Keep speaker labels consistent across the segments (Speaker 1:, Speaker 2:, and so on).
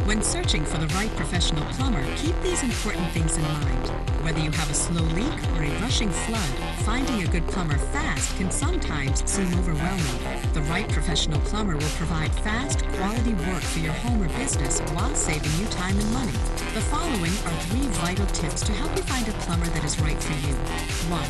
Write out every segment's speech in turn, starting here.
Speaker 1: When searching for the right professional plumber, keep these important things in mind. Whether you have a slow leak or a rushing flood, finding a good plumber fast can sometimes seem overwhelming. The right professional plumber will provide fast, quality work for your home or business while saving you time and money. The following are 3 vital tips to help you find a plumber that is right for you. 1.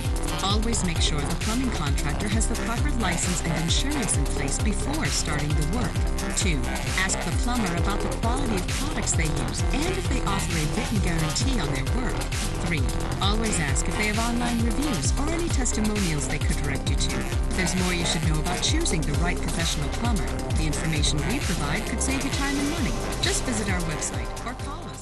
Speaker 1: Always make sure the plumbing contractor has the proper license and insurance in place before starting the work. 2. Ask the plumber about the quality of products they use and if they offer a written guarantee on their work. 3. Always ask if they have online reviews or any testimonials they could direct you to. There's more you should know about choosing the right professional plumber. The information we provide could save you time and money. Just visit our website or call us.